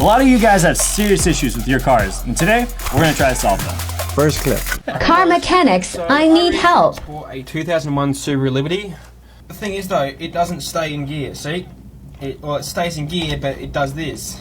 A lot of you guys have serious issues with your cars, and today we're going to try to solve them. First clip. Car mechanics, I need help. For a 2001 Subaru Liberty. The thing is though, it doesn't stay in gear, see? It stays in gear, but it does this.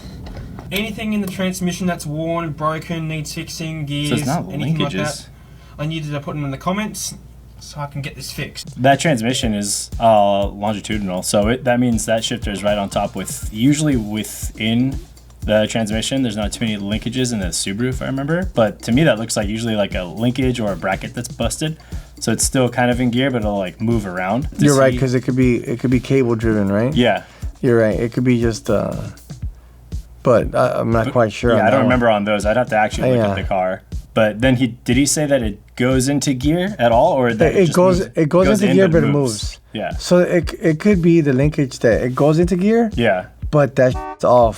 Anything in the transmission that's worn, broken, needs fixing, gears, So it's not anything linkages. like that, I need to put them in the comments so I can get this fixed. That transmission is longitudinal, so that means that shifter is right on top usually within the transmission. There's not too many linkages in the Subaru, if I remember, but to me that looks like usually like a linkage or a bracket that's busted. So it's still kind of in gear, but it'll like move around. You're right, because it could be cable driven, right? Yeah. You're right. It could be just but I'm not quite sure. Yeah, I don't remember on those. I'd have to actually look at the car. But then did he say that it goes into gear at all, or that it goes into gear, but it moves. Yeah. So it could be the linkage that it goes into gear. Yeah. But that's all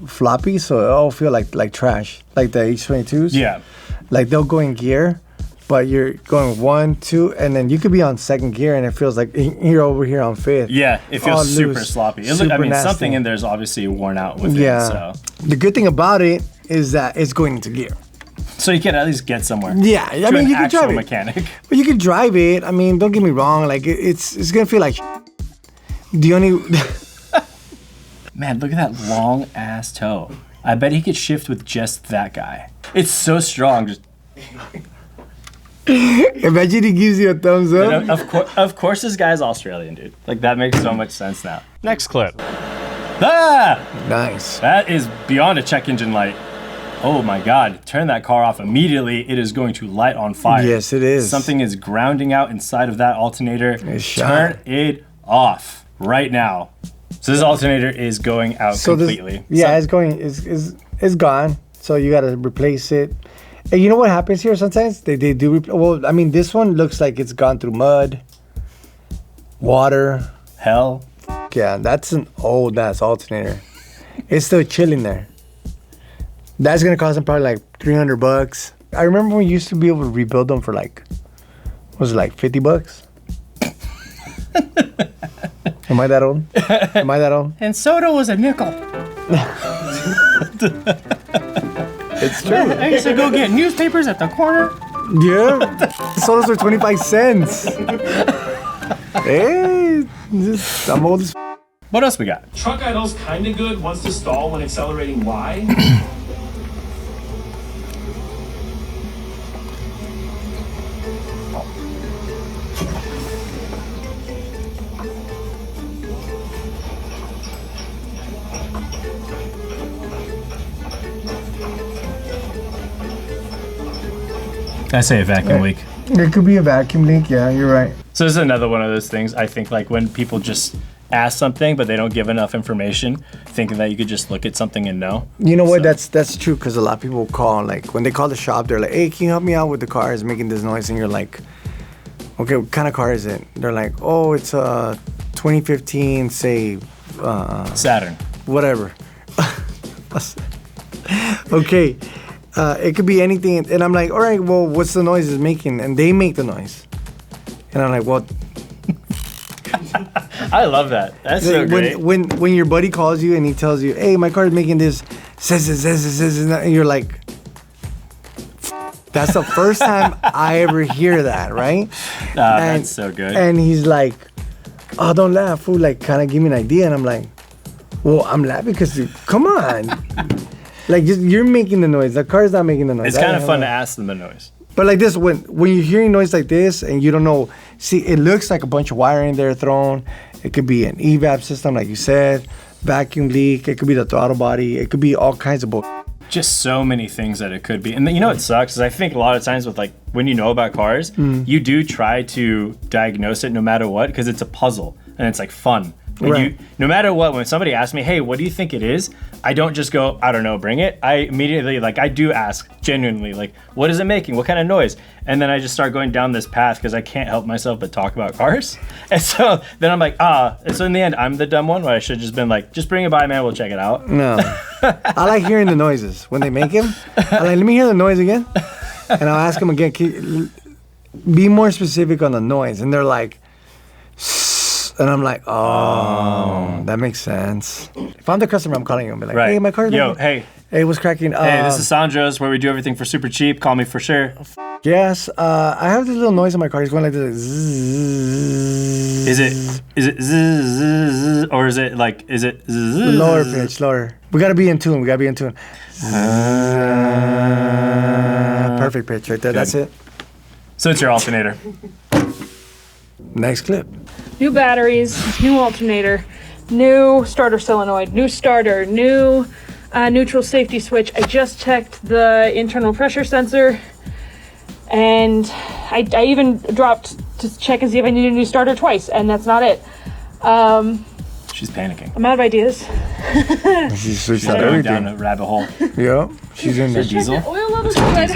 floppy, so it all feel like trash, like the H22s. Yeah. Like they'll go in gear, but you're going 1, 2, and then you could be on second gear, and it feels like you're over here on fifth. Yeah, it feels super sloppy. Super nasty. Something in there's obviously worn out with it. So. The good thing about it is that it's going into gear. So you can at least get somewhere. Yeah, I mean you can drive it. Mechanic. But you can drive it. I mean, don't get me wrong. Like it's gonna feel like the only. Man, look at that long ass toe. I bet he could shift with just that guy. It's so strong. Just. Imagine he gives you a thumbs up. Of course, this guy's Australian, dude. Like that makes so much sense now. Next clip. Ah! Nice. That is beyond a check engine light. Oh my God, turn that car off immediately. It is going to light on fire. Yes, it is. Something is grounding out inside of that alternator. It's turn it off right now. So this alternator is going out completely. It's gone. So you got to replace it. And you know what happens here sometimes? They do, well, I mean, this one looks like it's gone through mud, water. Hell. Yeah, that's an old ass alternator. It's still chilling there. That's gonna cost them probably like $300. I remember we used to be able to rebuild them for like, was it like $50? Am I that old? Am I that old? And soda was a nickel. It's true. I used to go get newspapers at the corner. Yeah, sodas were 25 cents. Hey, I'm old as What else we got? Truck idle's kind of good, wants to stall when accelerating Y. I say a vacuum leak. It could be a vacuum leak. Yeah, you're right. So this is another one of those things. I think like when people just ask something but they don't give enough information, thinking that you could just look at something and know. You know what? That's true, because a lot of people call, like when they call the shop, they're like, "Hey, can you help me out with the car? It's making this noise." And you're like, "Okay, what kind of car is it?" They're like, "Oh, it's a 2015, say Saturn." Whatever. Okay. It could be anything, and I'm like, all right, well, what's the noise it's making? And they make the noise, and I'm like, well, I love that. That's so great. When your buddy calls you and he tells you, hey, my car is making this, says, and you're like, that's the first time I ever hear that, right? That's so good. And he's like, oh, don't laugh, fool, like, kind of give me an idea, and I'm like, well, I'm laughing because, come on. Like, just, you're making the noise. The car's not making the noise. It's kind of fun to ask them the noise. But like this, when you're hearing noise like this and you don't know, see, it looks like a bunch of wiring there thrown. It could be an evap system, like you said, vacuum leak. It could be the throttle body. It could be all kinds of Just so many things that it could be. And then, you know what sucks is I think a lot of times with like when you know about cars, you do try to diagnose it no matter what, because it's a puzzle and it's like fun. Right. No matter what, when somebody asks me, hey, what do you think it is? I don't just go, I don't know, bring it. I immediately, like, I do ask genuinely, like, what is it making? What kind of noise? And then I just start going down this path because I can't help myself but talk about cars. And so then I'm like, and so in the end, I'm the dumb one where I should have just been like, just bring it by, man, we'll check it out. No. I like hearing the noises when they make them. I'm like, let me hear the noise again. And I'll ask them again, be more specific on the noise. And they're like, And I'm like, oh, that makes sense. If I'm the customer, I'm calling him. Be like, Right. hey, my car's Yo, making- hey. Hey, what's cracking? Hey, this is Sandro's where we do everything for super cheap. Call me for sure. Yes, I have this little noise in my car. It's going like this. Zzz. Is it zzz, or is it like, is it zzz? Lower pitch, lower. We got to be in tune. Perfect pitch right there. Good. That's it. So it's your alternator. Next clip. New batteries, new alternator, new starter solenoid, new starter, new neutral safety switch. I just checked the internal pressure sensor, and I even dropped to check and see if I need a new starter twice, and that's not it. She's panicking. Oh, I'm out of ideas. She's switched She's out going down everything. a rabbit hole. Yeah, she's in there. Diesel? Oil level's good.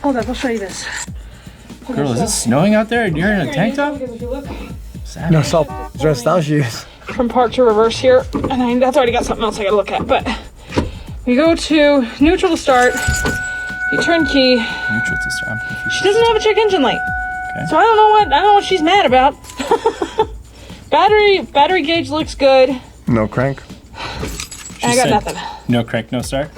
Hold up, I'll show you this. Girl, is it snowing out there? You're in a tank top? Because if you look No, so dressed out she is. from park to reverse here, and that's already got something else I gotta look at. But we go to neutral to start. You turn key. Neutral to start. I'm confused. She doesn't have a check engine light. Okay. So I don't know what she's mad about. battery gauge looks good. No crank. I got nothing. No crank, no start.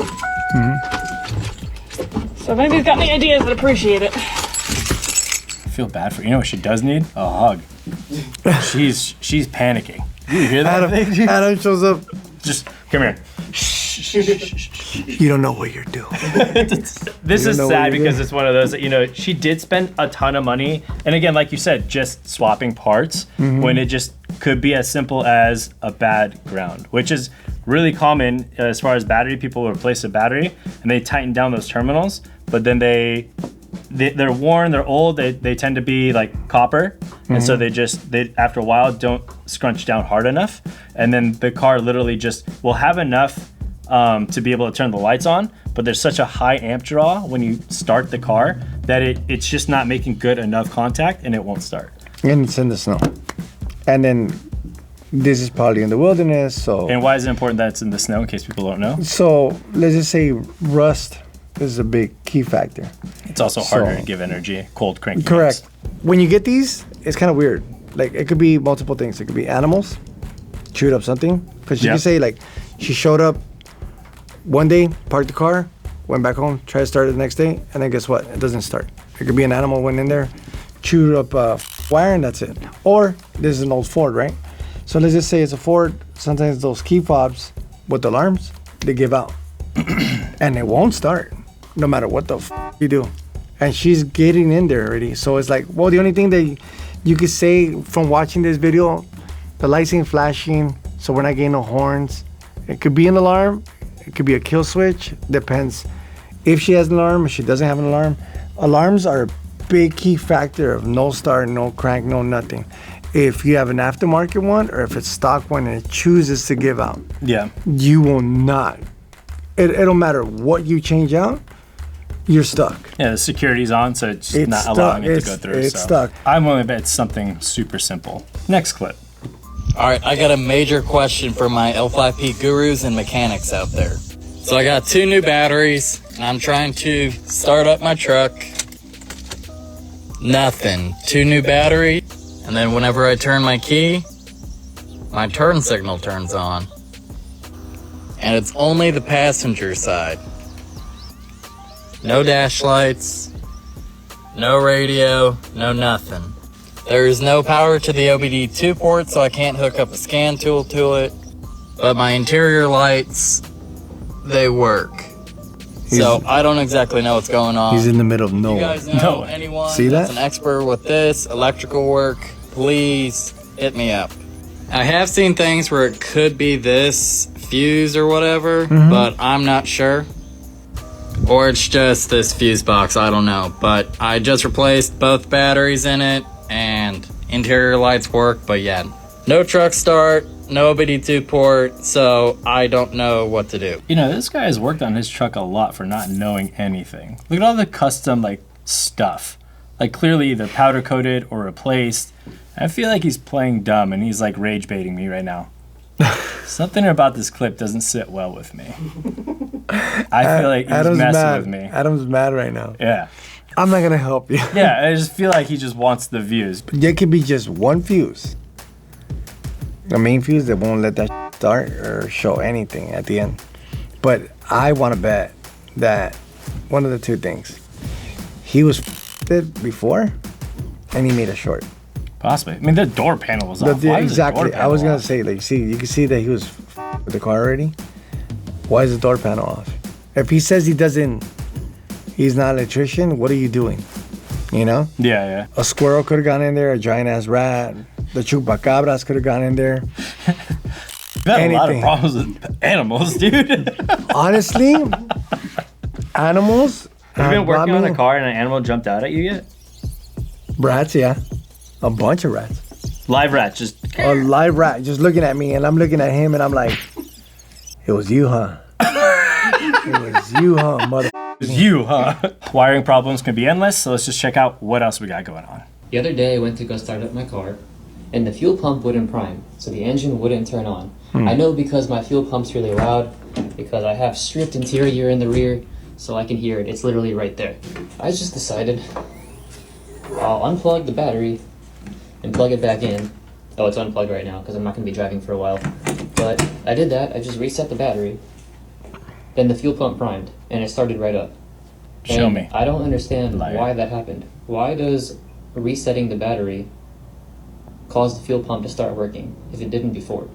So if anybody's got any ideas, I'd appreciate it. I feel bad for you. You know what she does need? A hug. She's panicking. You hear that? Adam shows up. Just come here. You don't know what you're doing. This You is know what sad you because did? it's one of those that, you know, she did spend a ton of money. And again, like you said, just swapping parts when it just could be as simple as a bad ground, which is really common as far as battery. People will replace a battery and they tighten down those terminals, but then they're worn, they're old, they tend to be like copper. And so they after a while don't scrunch down hard enough. And then the car literally just will have enough to be able to turn the lights on, but there's such a high amp draw when you start the car that it's just not making good enough contact and it won't start. And it's in the snow. And then this is probably in the wilderness, so... And why is it important that it's in the snow, in case people don't know? So let's just say rust is a big key factor. It's also harder So- to give energy, cold cranking. Correct. When you get these, it's kind of weird. Like, it could be multiple things. It could be animals, chewed up something. Because you Yeah. can say, like, she showed up one day, parked the car, went back home, tried to start it the next day, and then guess what? It doesn't start. It could be an animal went in there, chewed up wire, and that's it. Or this is an old Ford, right? So let's just say it's a Ford. Sometimes those key fobs with alarms, they give out. And it won't start, no matter what the you do. And she's getting in there already. So it's like, well, the only thing that you could say from watching this video, the lights ain't flashing, so we're not getting no horns. It could be an alarm. It could be a kill switch. Depends if she has an alarm, if she doesn't have an alarm. Alarms are a big key factor of no start, no crank, no nothing. If you have an aftermarket one or if it's stock one and it chooses to give out, Yeah. you will not. It don't matter what you change out, you're stuck. Yeah, the security's on, so it's It's not stuck. allowing it to It's- go through. it's so stuck. I'm willing to bet it's something super simple. Next clip. All right, I got a major question for my L5P gurus and mechanics out there. So I got 2 new batteries, and I'm trying to start up my truck. Nothing. 2 new batteries, and then whenever I turn my key, my turn signal turns on. And it's only the passenger side. No dash lights, no radio, no nothing. There is no power to the OBD2 port, so I can't hook up a scan tool to it. But my interior lights, they work. So I don't exactly know what's going on. He's in the middle of You nowhere. guys know No. anyone See that's that? an expert with this, electrical work, please hit me up. I have seen things where it could be this fuse or whatever, but I'm not sure. Or it's just this fuse box, I don't know. But I just replaced both batteries in it, and interior lights work, but yeah. No truck start, no OBD2 port, so I don't know what to do. You know, this guy has worked on his truck a lot for not knowing anything. Look at all the custom, like, stuff. Like, clearly either powder coated or replaced. I feel like he's playing dumb and he's, like, rage baiting me right now. Something about this clip doesn't sit well with me. I feel like he's Adam's messing mad. with me. Adam's mad right now. Yeah. I'm not gonna help you. Yeah, I just feel like he just wants the views. There could be just one fuse. The main fuse that won't let that start or show anything at the end. But I want to bet that one of the two things. He was it before, and he made a short. Possibly. I mean, the door panel was off. Exactly. I was gonna say, like, see, you can see that he was with the car already. Why is the door panel off? If he says he's not an electrician, what are you doing? You know? Yeah, yeah. A squirrel could have gone in there, a giant ass rat, the chupacabras could have gone in there. You've had a lot of problems with animals, dude. Honestly, animals. Have you been working on a car and an animal jumped out at you yet? Rats, yeah. A bunch of rats. Live rats, just. A live rat just looking at me, and I'm looking at him, and I'm like, it was you, huh? It was you, huh, mother. It was you, huh? Wiring problems can be endless, so let's just check out what else we got going on. The other day I went to go start up my car, and the fuel pump wouldn't prime, so the engine wouldn't turn on. I know because my fuel pump's really loud, because I have stripped interior in the rear, so I can hear it. It's literally right there. I just decided I'll unplug the battery and plug it back in. Oh, it's unplugged right now because I'm not going to be driving for a while. But I did that. I just reset the battery. Then the fuel pump primed, and it started right up. Show me. I don't understand Liar. why that happened. Why does resetting the battery cause the fuel pump to start working if it didn't before?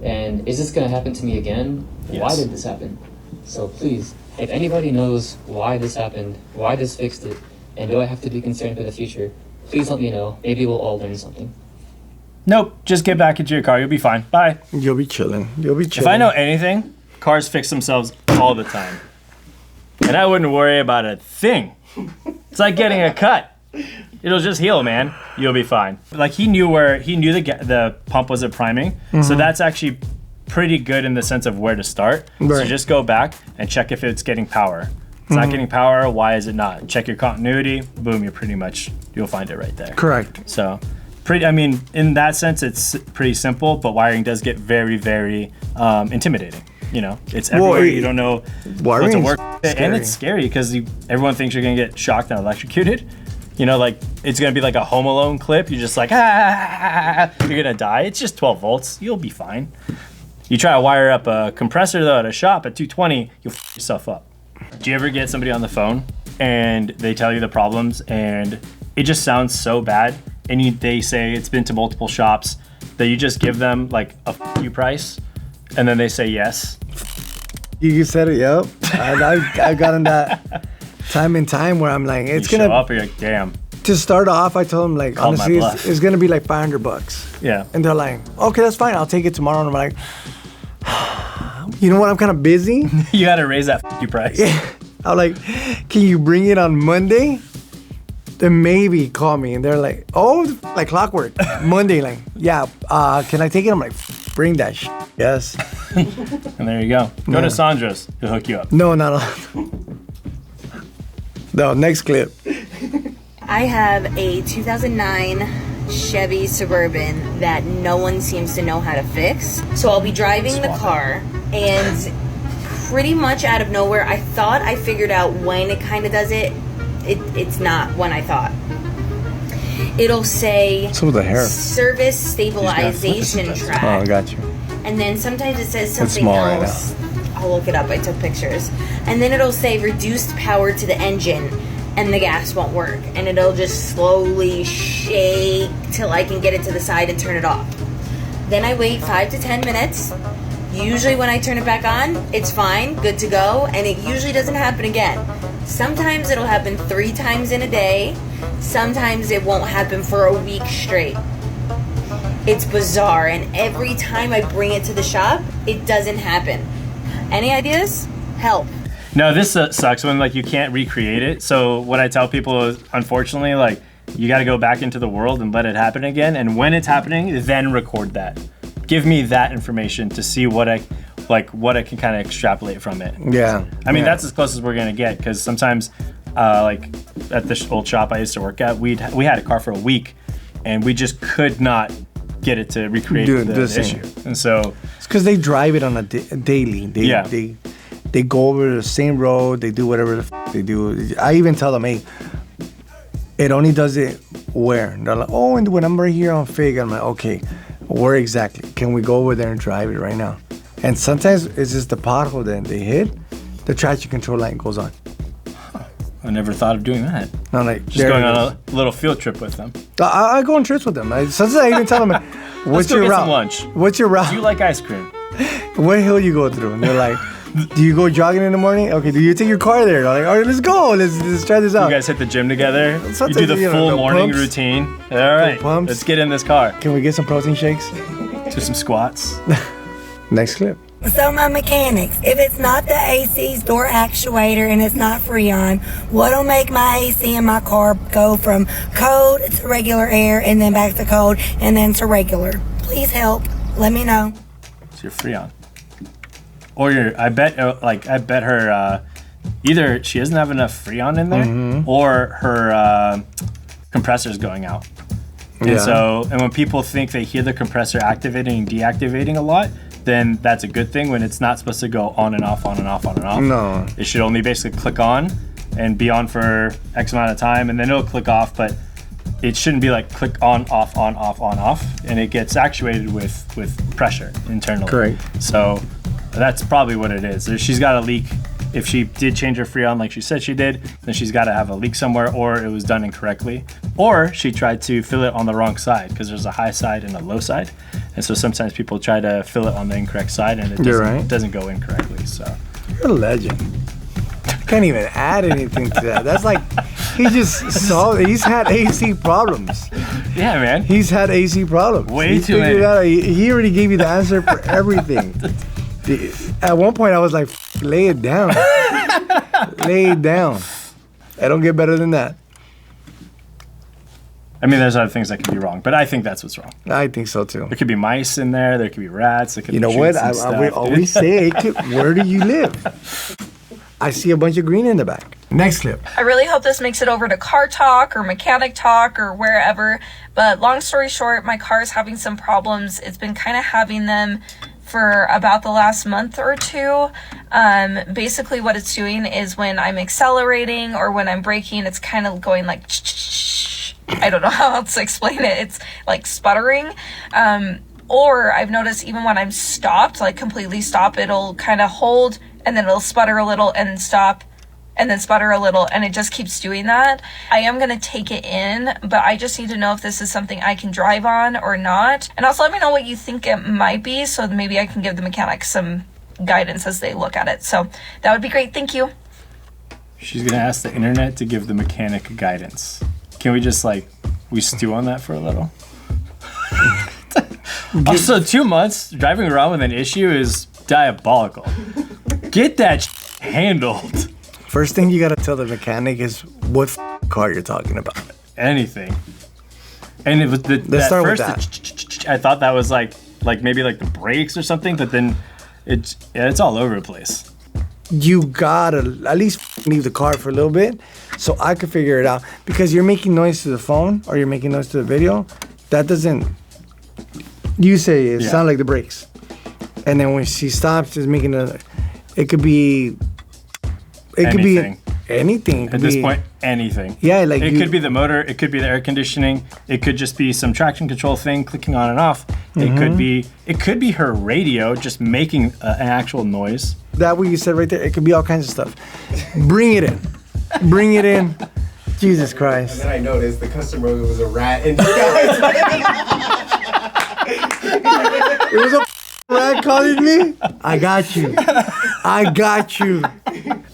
And is this going to happen to me again? Yes. Why did this happen? So please, if anybody knows why this happened, why this fixed it, and do I have to be concerned for the future, please let me know. Maybe we'll all learn something. Nope, just get back into your car. You'll be fine. Bye. You'll be chilling. You'll be chilling. If I know anything, cars fix themselves all the time. And I wouldn't worry about a thing. It's like getting a cut. It'll just heal, man. You'll be fine. Like he knew the pump wasn't priming. So that's actually pretty good in the sense of where to start. Right. So just go back and check if it's getting power. It's not getting power, why is it not? Check your continuity, boom, you'll find it right there. Correct. So in that sense, it's pretty simple, but wiring does get very, very intimidating. You know, it's everywhere. You don't know what to work with. And it's scary because everyone thinks you're going to get shocked and electrocuted. You know, like it's going to be like a Home Alone clip. You're just like, you're going to die. It's just 12 volts. You'll be fine. You try to wire up a compressor, though, at a shop at 220, you'll f yourself up. Do you ever get somebody on the phone and they tell you the problems and it just sounds so bad and they say it's been to multiple shops that you just give them like a f you price and then they say yes? You said it, yep. I've gotten that time and time where I'm like, it's you gonna show up, you're like, damn. To start off, I told them like, Call my honestly, bluff. it's gonna be like $500. Yeah. And they're like, okay, that's fine. I'll take it tomorrow. And I'm like, you know what? I'm kind of busy. You got to raise that f you price. Yeah. I'm like, can you bring it on Monday? Then maybe call me. And they're like, oh, like clockwork. Monday, like, yeah. Can I take it? I'm like, bring that shit. Yes. And there you go. Go to Sandra's. He'll hook you up. No, not. No, next clip. I have a 2009 Chevy Suburban that no one seems to know how to fix. So I'll be driving the car and pretty much out of nowhere, I thought I figured out when it kind of does it. It's not when I thought. It'll say service stabilization track. Oh, I got you. And then sometimes it says something else. I'll look it up. I took pictures. And then it'll say reduced power to the engine and the gas won't work. And it'll just slowly shake till I can get it to the side and turn it off. Then I wait 5 to 10 minutes. Usually when I turn it back on, it's fine, good to go, and it usually doesn't happen again. Sometimes it'll happen 3 times in a day. Sometimes it won't happen for a week straight. It's bizarre, and every time I bring it to the shop, it doesn't happen. Any ideas? Help. No, this sucks when like you can't recreate it. So what I tell people is, unfortunately, like you got to go back into the world and let it happen again. And when it's happening, then record that. Give me that information to see what I can kind of extrapolate from it. Yeah. I mean, that's as close as we're gonna get because sometimes, like at this old shop I used to work at, we had a car for a week, and we just could not get it to recreate the issue. And so it's because they drive it on a daily. They go over the same road. They do whatever the they do. I even tell them, hey, It only does it where? They're like, oh, and when I'm right here on Fig, I'm like, okay, where exactly? Can we go over there and drive it right now? And sometimes it's just the pothole that they hit, the traction control light goes on. I never thought of doing that. I'm like, Just going on a little field trip with them. I go on trips with them. Sometimes I even tell them, what's your get route? some lunch. What's your route? Do you like ice cream? What hill you go through? And they're like, do you go jogging in the morning? Okay, do you take your car there? I'm like, all right, let's go. Let's try this out. You guys hit the gym together? Sometimes, You do the full the morning pumps. routine? All right, pumps. let's get in this car. Can we get some protein shakes? Do some squats. Next clip. So my mechanics, if it's not the AC's door actuator and it's not Freon, what'll make my AC in my car go from cold to regular air and then back to cold and then to regular? Please help. Let me know. It's your Freon. Or I bet her, either she doesn't have enough Freon in there, or her compressor's going out. And when people think they hear the compressor activating and deactivating a lot, then that's a good thing when it's not supposed to go on and off, on and off, on and off. No. It should only basically click on and be on for X amount of time, and then it'll click off, but it shouldn't be like click on, off, on, off, on, off, and it gets actuated with pressure internally. Correct. So that's probably what it is. She's got a leak. If she did change her Freon like she said she did, then she's got to have a leak somewhere, or it was done incorrectly, or she tried to fill it on the wrong side, because there's a high side and a low side, and so sometimes people try to fill it on the incorrect side, and it doesn't go in correctly. So you're a legend. Can't even add anything to that. That's like he just solved. He's had AC problems. Yeah, man. He's had AC problems. Way too many. He already gave you the answer for everything. At one point, I was like, lay it down. Lay it down. I don't get better than that. I mean, there's other things that could be wrong, but I think that's what's wrong. I think so, too. There could be mice in there. There could be rats. There could you be know what? I always say, where do you live? I see a bunch of green in the back. Next clip. I really hope this makes it over to Car Talk or Mechanic Talk or wherever. But long story short, my car is having some problems. It's been kind of having them for about the last month or two. Basically what it's doing is when I'm accelerating or when I'm braking, it's kind of going like I don't know how else to explain it. It's like sputtering. Or I've noticed even when I'm stopped, like completely stop, it'll kind of hold and then it'll sputter a little and stop and then sputter a little, and it just keeps doing that. I am gonna take it in, but I just need to know if this is something I can drive on or not. And also let me know what you think it might be, so maybe I can give the mechanic some guidance as they look at it. So that would be great, thank you. She's gonna ask the internet to give the mechanic guidance. Can we just we stew on that for a little? Also, 2 months driving around with an issue is diabolical. Get that handled. First thing you gotta tell the mechanic is what car you're talking about. Anything. And it was Let's start with that. I thought that was like maybe like the brakes or something, but then it's all over the place. You gotta at least leave the car for a little bit so I could figure it out, because you're making noise to the phone or you're making noise to the video. That doesn't. You say it sounds like the brakes, and then when she stops, it's making a. It could be. It could be anything. At this point, anything. Yeah, like it could be the motor. It could be the air conditioning. It could just be some traction control thing clicking on and off. It could be her radio just making an actual noise. That what you said right there. It could be all kinds of stuff. Bring it in. Bring it in. Jesus Christ. And then I noticed the customer was a rat in disguise. It was a rat calling me? I got you. I got you.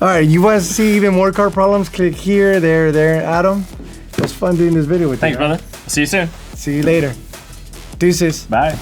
All right, you want to see even more car problems? Click here, there, Adam. It was fun doing this video with Thanks, you. brother. See you soon. See you later. Deuces. Bye.